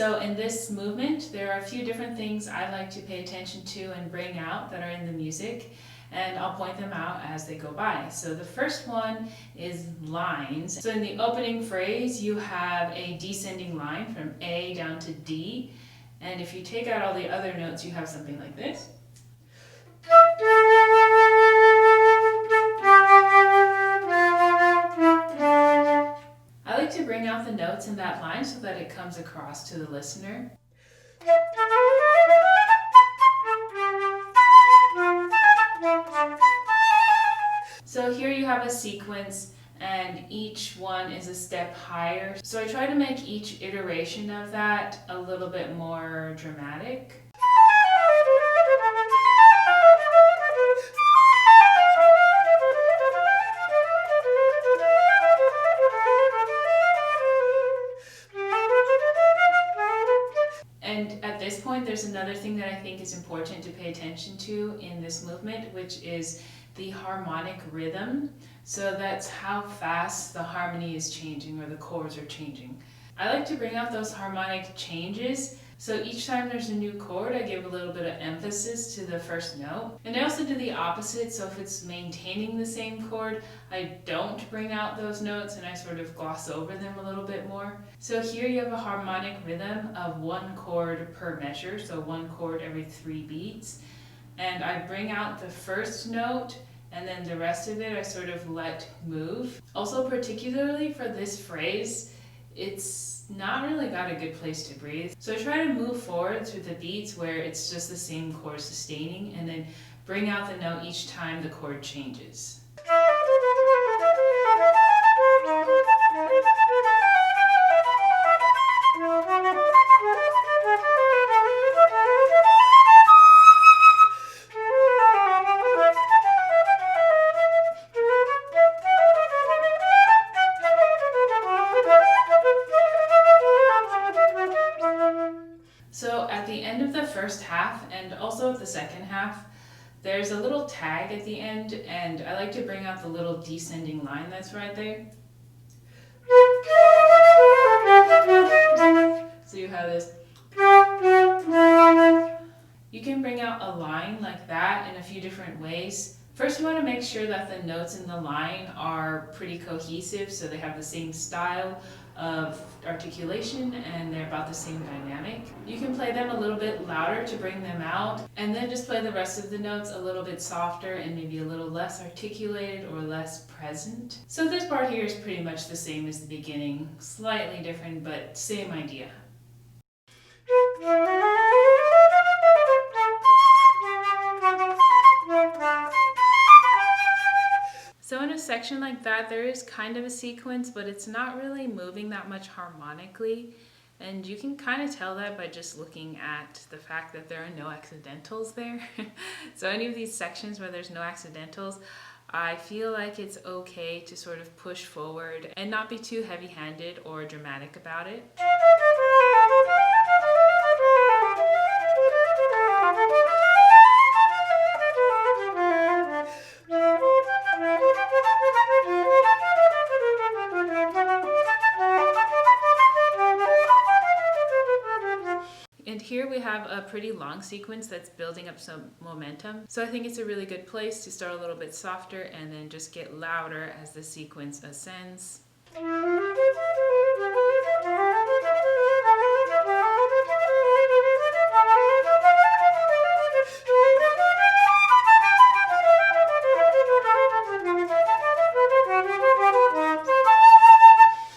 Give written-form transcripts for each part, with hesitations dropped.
So in this movement, there are a few different things I like to pay attention to and bring out that are in the music, and I'll point them out as they go by. So the first one is lines. So in the opening phrase, you have a descending line from A down to D, and if you take out all the other notes, you have something like this. I like to bring out the notes in that line so that it comes across to the listener. So here you have a sequence and each one is a step higher. So I try to make each iteration of that a little bit more dramatic. And at this point, there's another thing that I think is important to pay attention to in this movement, which is the harmonic rhythm. So that's how fast the harmony is changing or the chords are changing. I like to bring out those harmonic changes. So each time there's a new chord, I give a little bit of emphasis to the first note. And I also do the opposite. So if it's maintaining the same chord, I don't bring out those notes and I sort of gloss over them a little bit more. So here you have a harmonic rhythm of one chord per measure. So one chord every 3 beats. And I bring out the first note and then the rest of it I sort of let move. Also, particularly for this phrase, it's not really got a good place to breathe. So I try to move forward through the beats where it's just the same chord sustaining and then bring out the note each time the chord changes. So at the end of the first half and also the second half, there's a little tag at the end, and I like to bring out the little descending line that's right there. So you have this. You can bring out a line like that in a few different ways. First, you want to make sure that the notes in the line are pretty cohesive, so they have the same style of articulation and they're about the same dynamic. You can play them a little bit louder to bring them out, and then just play the rest of the notes a little bit softer and maybe a little less articulated or less present. So this part here is pretty much the same as the beginning, slightly different, but same idea. So in a section like that, there is kind of a sequence, but it's not really moving that much harmonically. And you can kind of tell that by just looking at the fact that there are no accidentals there. So any of these sections where there's no accidentals, I feel like it's okay to sort of push forward and not be too heavy-handed or dramatic about it. And here we have a pretty long sequence that's building up some momentum. So I think it's a really good place to start a little bit softer and then just get louder as the sequence ascends.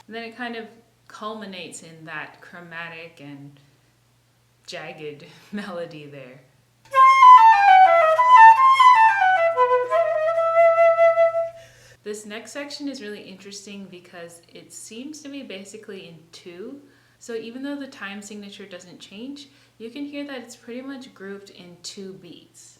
And then it kind of culminates in that chromatic and jagged melody there. This next section is really interesting because it seems to be basically in 2. So even though the time signature doesn't change, you can hear that it's pretty much grouped in 2 beats.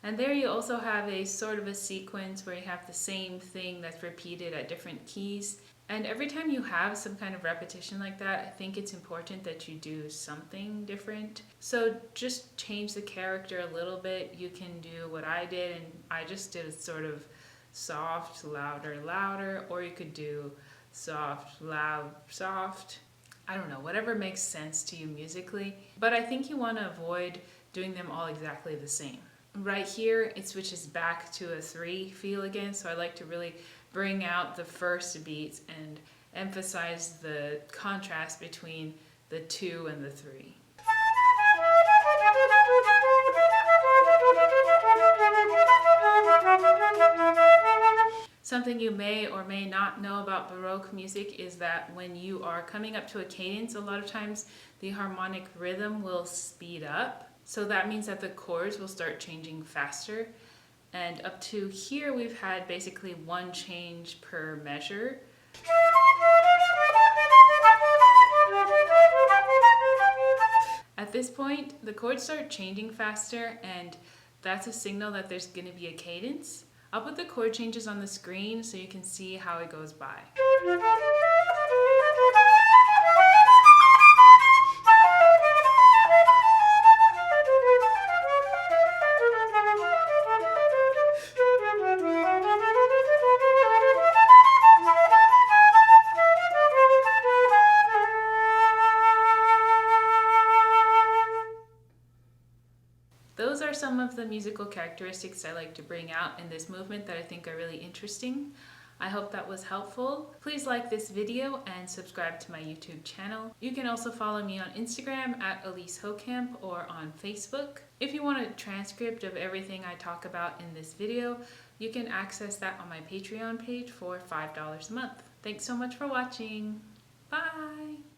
And there you also have a sort of a sequence where you have the same thing that's repeated at different keys. And every time you have some kind of repetition like that, I think it's important that you do something different. So just change the character a little bit. You can do what I did, and I just did a sort of soft, louder, louder, or you could do soft, loud, soft. I don't know, whatever makes sense to you musically. But I think you want to avoid doing them all exactly the same. Right here, it switches back to a 3 feel again, so I like to really bring out the first beats and emphasize the contrast between the 2 and the 3. Something you may or may not know about Baroque music is that when you are coming up to a cadence, a lot of times the harmonic rhythm will speed up. So that means that the chords will start changing faster. And up to here, we've had basically one change per measure. At this point, the chords start changing faster, and that's a signal that there's going to be a cadence. I'll put the chord changes on the screen so you can see how it goes by. Those are some of the musical characteristics I like to bring out in this movement that I think are really interesting. I hope that was helpful. Please like this video and subscribe to my YouTube channel. You can also follow me on Instagram at Elise Hokamp or on Facebook. If you want a transcript of everything I talk about in this video, you can access that on my Patreon page for $5 a month. Thanks so much for watching. Bye!